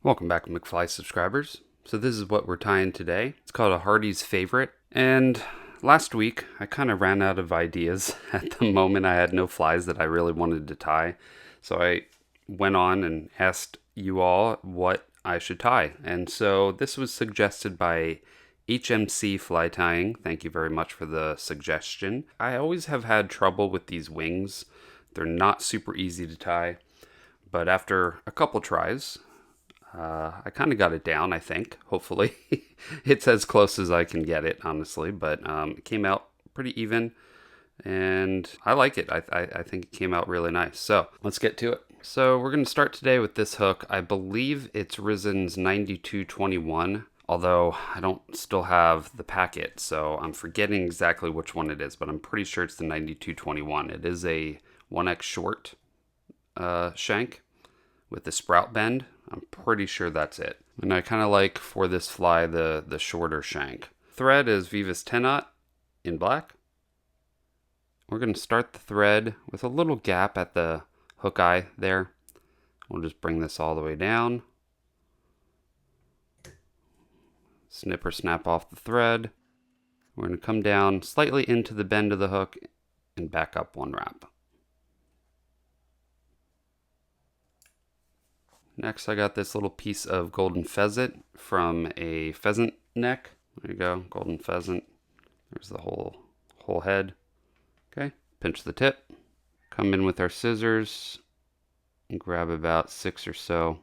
Welcome back, McFly subscribers. So this is what we're tying today. It's called a Hardy's Favorite. And last week, I kind of ran out of ideas. At the moment, I had no flies that I really wanted to tie. So I went on and asked you all what I should tie. And so this was suggested by HMC Fly Tying. Thank you very much for the suggestion. I always have had trouble with these wings. They're not super easy to tie. But after a couple tries, I kind of got it down, I think, hopefully. It's as close as I can get it, honestly, but it came out pretty even, and I like it. I think it came out really nice. So let's get to it. So we're going to start today with this hook. I believe it's Risen's 9221, although I don't still have the packet, so I'm forgetting exactly which one it is, but I'm pretty sure it's the 9221. It is a 1x short shank with the sprout bend. I'm pretty sure that's it. And I kind of like, for this fly, the shorter shank. Thread is Vivas 10-aught in black. We're going to start the thread with a little gap at the hook eye there. We'll just bring this all the way down. Snip or snap off the thread. We're going to come down slightly into the bend of the hook and back up one wrap. Next, I got this little piece of golden pheasant from a pheasant neck. There you go, golden pheasant. There's the whole head. Okay, pinch the tip. Come in with our scissors and grab about 6 or so.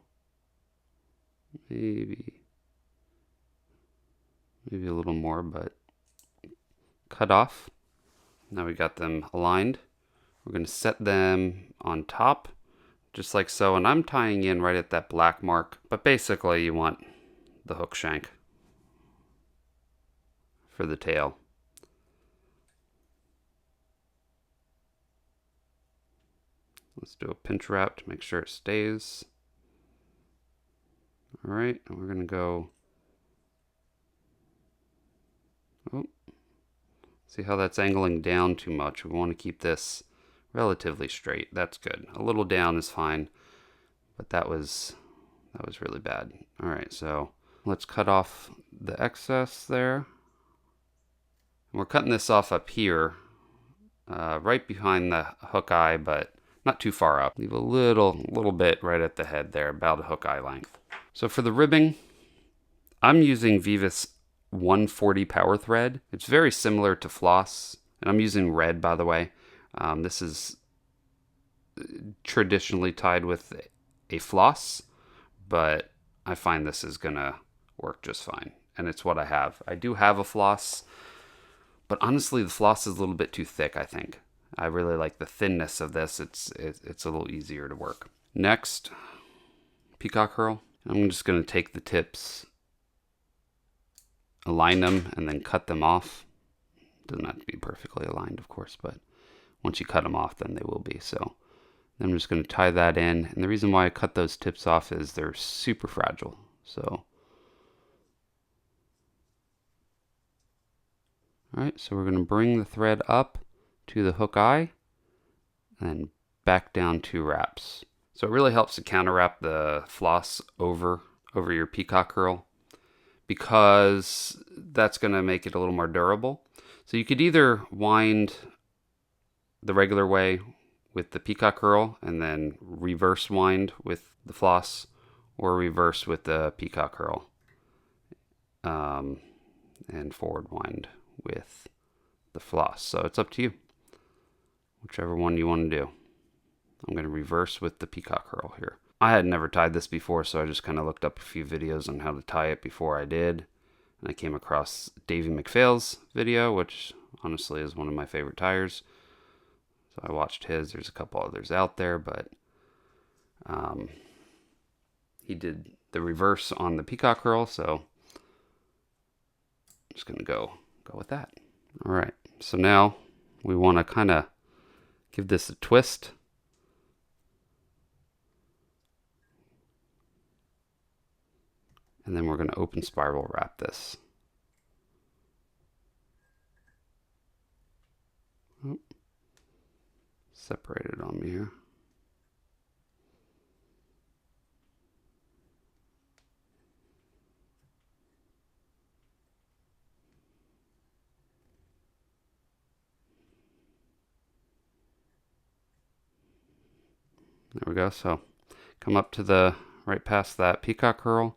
Maybe a little more, but cut off. Now we got them aligned. We're going to set them on top, just like so, and I'm tying in right at that black mark, but basically you want the hook shank for the tail. Let's do a pinch wrap to make sure it stays. All right, and we're gonna go, oh, see how that's angling down too much. We want to keep this relatively straight. That's good. A little down is fine, but that was really bad. All right, so let's cut off the excess there. And we're cutting this off up here, right behind the hook eye, but not too far up. Leave a little bit right at the head there, about a hook eye length. So for the ribbing, I'm using Vivas 140 power thread. It's very similar to floss, and I'm using red, by the way. This is traditionally tied with a floss, but I find this is gonna work just fine, and it's what I have. I do have a floss, but honestly the floss is a little bit too thick, I think. I really like the thinness of this. It's a little easier to work. Next, peacock herl. I'm just gonna take the tips, align them, and then cut them off. Doesn't have to be perfectly aligned, of course, but once you cut them off, then they will be. So I'm just going to tie that in. And the reason why I cut those tips off is they're super fragile. So, all right, so we're going to bring the thread up to the hook eye and back down 2 wraps. So it really helps to counter wrap the floss over your peacock herl, because that's going to make it a little more durable. So you could either wind the regular way with the peacock herl and then reverse wind with the floss, or reverse with the peacock herl and forward wind with the floss. So it's up to you, whichever one you want to do. I'm going to reverse with the peacock herl here. I had never tied this before, so I just kind of looked up a few videos on how to tie it before I did, and I came across Davey McPhail's video, which honestly is one of my favorite tiers. So I watched his. There's a couple others out there, but he did the reverse on the peacock herl, so I'm just gonna go with that. All right, so now we want to kind of give this a twist. And then we're going to open spiral wrap this. Oh, separated on me here. There we go. So come up to the right past that peacock curl.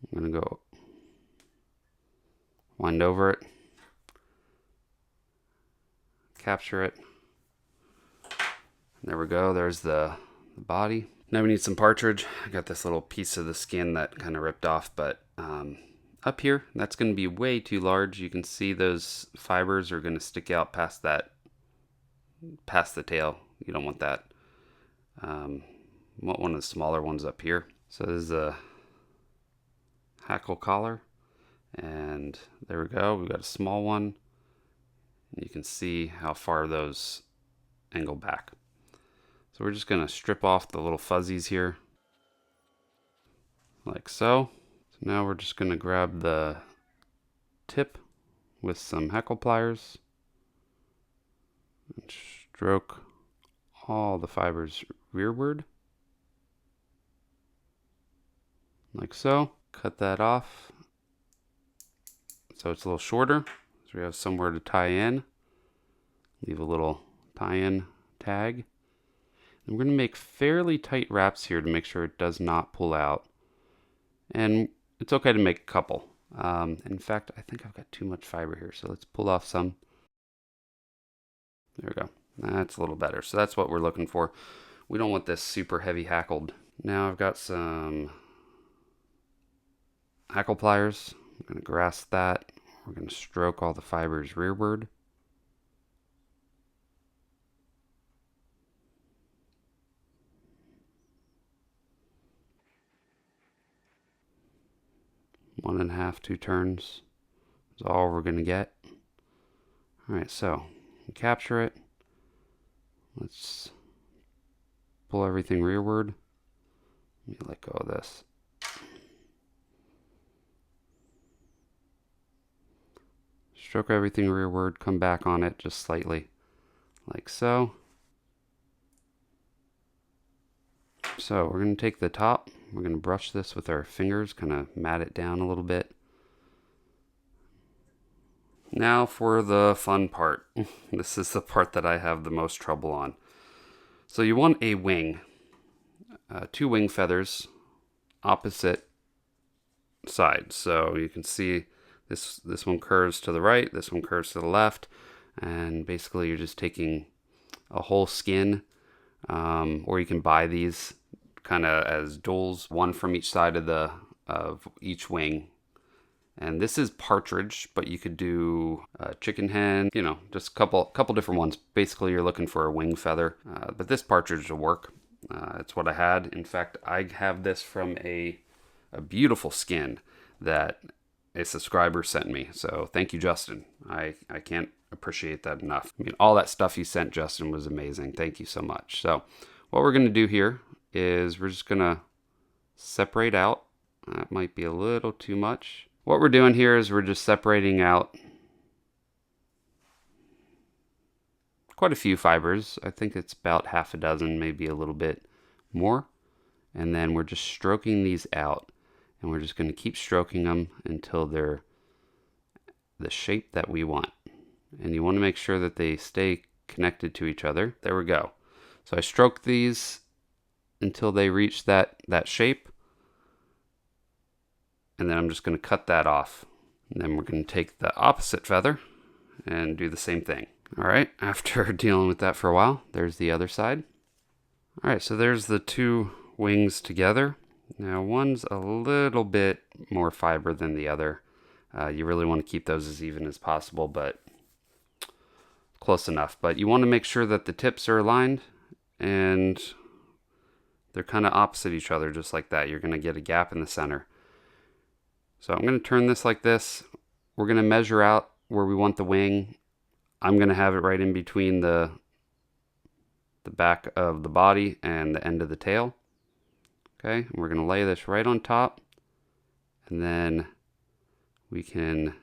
I'm going to go wind over it, capture it. There we go. There's the body. Now we need some partridge. I got this little piece of the skin that kind of ripped off, but up here, that's going to be way too large. You can see those fibers are going to stick out past that, past the tail. You don't want that. Want one of the smaller ones up here. So this is a hackle collar, and there we go. We've got a small one. You can see how far those angle back. So we're just going to strip off the little fuzzies here, like so. So now we're just going to grab the tip with some hackle pliers and stroke all the fibers rearward, like so. Cut that off so it's a little shorter, so we have somewhere to tie in. Leave a little tie-in tag. And we're going to make fairly tight wraps here to make sure it does not pull out. And it's okay to make a couple. In fact, I think I've got too much fiber here, so let's pull off some. There we go. That's a little better. So that's what we're looking for. We don't want this super heavy hackled. Now I've got some hackle pliers. I'm going to grasp that. We're going to stroke all the fibers rearward. One and a half, 2 turns is all we're going to get. All right, so capture it. Let's pull everything rearward. Let me let go of this. Stroke everything rearward, come back on it just slightly, like so. So we're going to take the top, we're going to brush this with our fingers, kind of mat it down a little bit. Now for the fun part. This is the part that I have the most trouble on. So you want a wing, 2 wing feathers, opposite sides. So you can see this one curves to the right, this one curves to the left, and basically you're just taking a whole skin, or you can buy these kind of as duals, one from each side of each wing. And this is partridge, but you could do chicken hen, you know, just a couple different ones. Basically, you're looking for a wing feather, but this partridge will work. It's what I had. In fact, I have this from a beautiful skin that a subscriber sent me. So thank you, Justin. I can't appreciate that enough. I mean, all that stuff you sent, Justin, was amazing. Thank you so much. So what we're going to do here is we're just going to separate out. That might be a little too much. What we're doing here is we're just separating out quite a few fibers. I think it's about half a dozen, maybe a little bit more. And then we're just stroking these out. And we're just going to keep stroking them until they're the shape that we want. And you want to make sure that they stay connected to each other. There we go. So I stroke these until they reach that shape. And then I'm just going to cut that off. And then we're going to take the opposite feather and do the same thing. All right, after dealing with that for a while, there's the other side. All right, so there's the 2 wings together. Now one's a little bit more fiber than the other. You really want to keep those as even as possible, but close enough. But you want to make sure that the tips are aligned and they're kind of opposite each other, just like that. You're going to get a gap in the center. So I'm going to turn this like this. We're going to measure out where we want the wing. I'm going to have it right in between the back of the body and the end of the tail. Okay, and we're going to lay this right on top, and then we can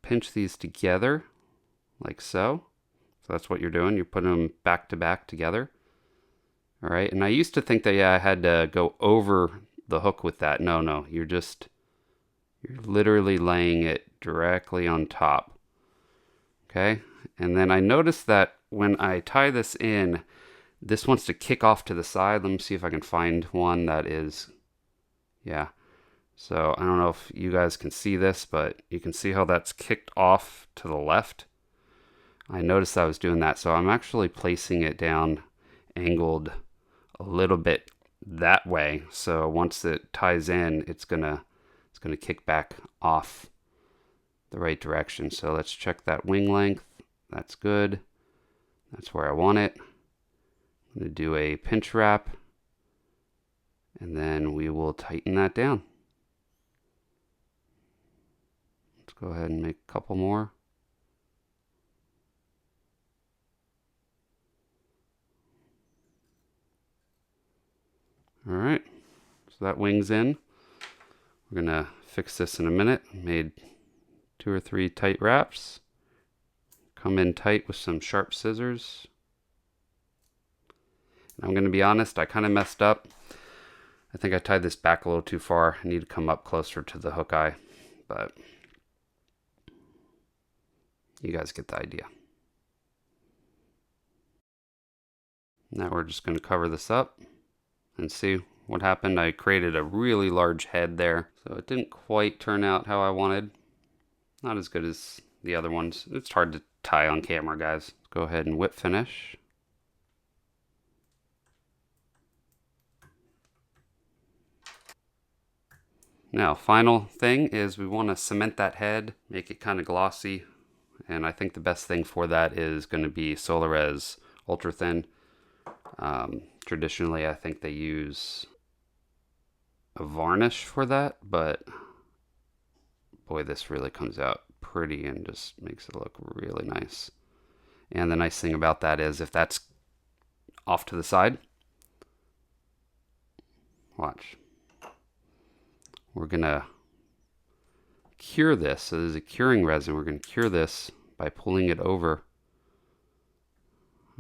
pinch these together like so. So that's what you're doing. You're putting them back to back together. All right, and I used to think that, yeah, I had to go over the hook with that. No, you're literally laying it directly on top. Okay, and then I noticed that when I tie this in, this wants to kick off to the side. Let me see if I can find one that is, yeah. So I don't know if you guys can see this, but you can see how that's kicked off to the left. I noticed I was doing that, so I'm actually placing it down angled a little bit that way. So once it ties in, it's gonna kick back off the right direction. So let's check that wing length. That's good. That's where I want it. I'm gonna do a pinch wrap, and then we will tighten that down. Let's go ahead and make a couple more. All right, so that wing's in. We're gonna fix this in a minute. Made 2 or 3 tight wraps. Come in tight with some sharp scissors. And I'm gonna be honest, I kind of messed up. I think I tied this back a little too far. I need to come up closer to the hook eye, but you guys get the idea. Now we're just gonna cover this up and see what happened. I created a really large head there, so it didn't quite turn out how I wanted. Not as good as the other ones. It's hard to tie on camera, guys. Let's go ahead and whip finish. Now, final thing is we want to cement that head, make it kind of glossy, and I think the best thing for that is going to be Solarez Ultra Thin. Traditionally, I think they use a varnish for that, but boy, this really comes out pretty and just makes it look really nice. And the nice thing about that is if that's off to the side, watch. We're gonna cure this. So there's a curing resin. We're gonna cure this by pulling it over.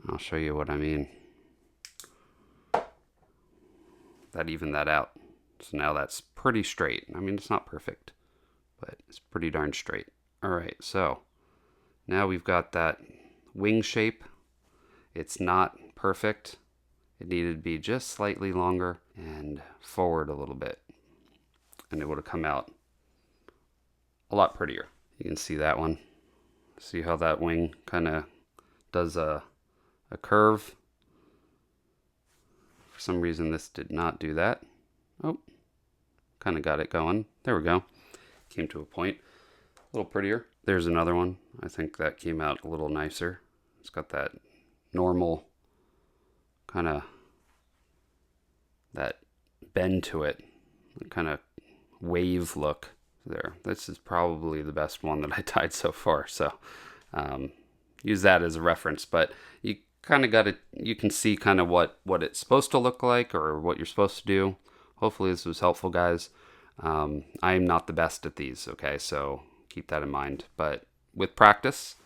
I'll show you what I mean. That evened that out. So now that's pretty straight. I mean, it's not perfect, but it's pretty darn straight. All right, so now we've got that wing shape. It's not perfect. It needed to be just slightly longer and forward a little bit, and it would have come out a lot prettier. You can see that one. See how that wing kind of does a curve. For some reason this did not do that. Oh, kind of got it going. There we go. Came to a point. A little prettier. There's another one. I think that came out a little nicer. It's got that normal kind of that bend to it. Kind of wave look there. This is probably the best one that I tied so far. So use that as a reference. But you kind of got it. You can see kind of what it's supposed to look like or what you're supposed to do. Hopefully this was helpful, guys. I am not the best at these, okay? So keep that in mind. But with practice,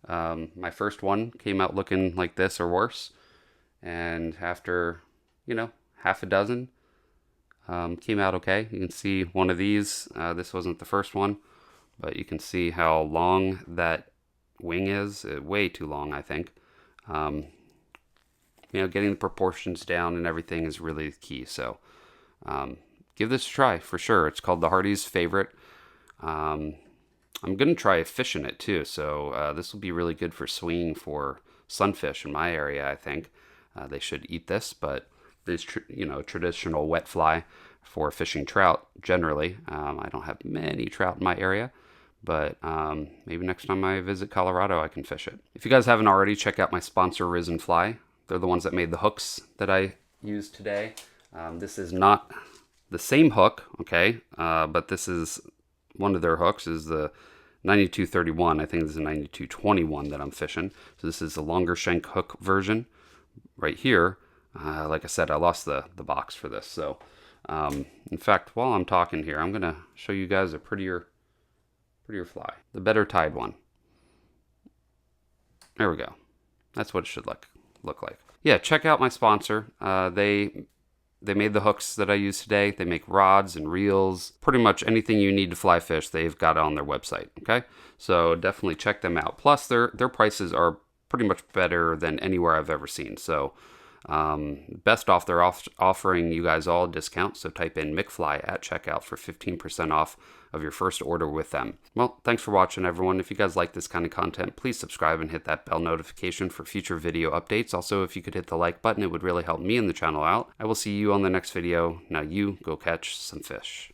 my first one came out looking like this or worse. And after, half a dozen, came out okay. You can see one of these. This wasn't the first one, but you can see how long that wing is. Way too long, I think. Getting the proportions down and everything is really the key. So give this a try for sure. It's called the Hardy's Favorite. I'm going to try fishing it too. So this will be really good for swinging for sunfish in my area, I think. They should eat this, but this traditional wet fly for fishing trout generally. I don't have many trout in my area, but maybe next time I visit Colorado I can fish it. If you guys haven't already, check out my sponsor Risen Fly. They're the ones that made the hooks that I used today. This is not the same hook, okay, but this is one of their hooks is the 9231. I think this is a 9221 that I'm fishing. So this is the longer shank hook version right here. Like I said, I lost the box for this. So in fact, while I'm talking here, I'm gonna show you guys a prettier fly, the better tied one. There we go. That's what it should look like. Yeah, check out my sponsor. They made the hooks that I use today. They make rods and reels. Pretty much anything you need to fly fish, they've got it on their website, okay? So definitely check them out. Plus, their prices are pretty much better than anywhere I've ever seen. So best off, they're offering you guys all a discount, so type in McFly at checkout for 15% off of your first order with them. Well, thanks for watching, everyone. If you guys like this kind of content, please subscribe and hit that bell notification for future video updates. Also, if you could hit the like button, it would really help me and the channel out. I will see you on the next video. Now you go catch some fish.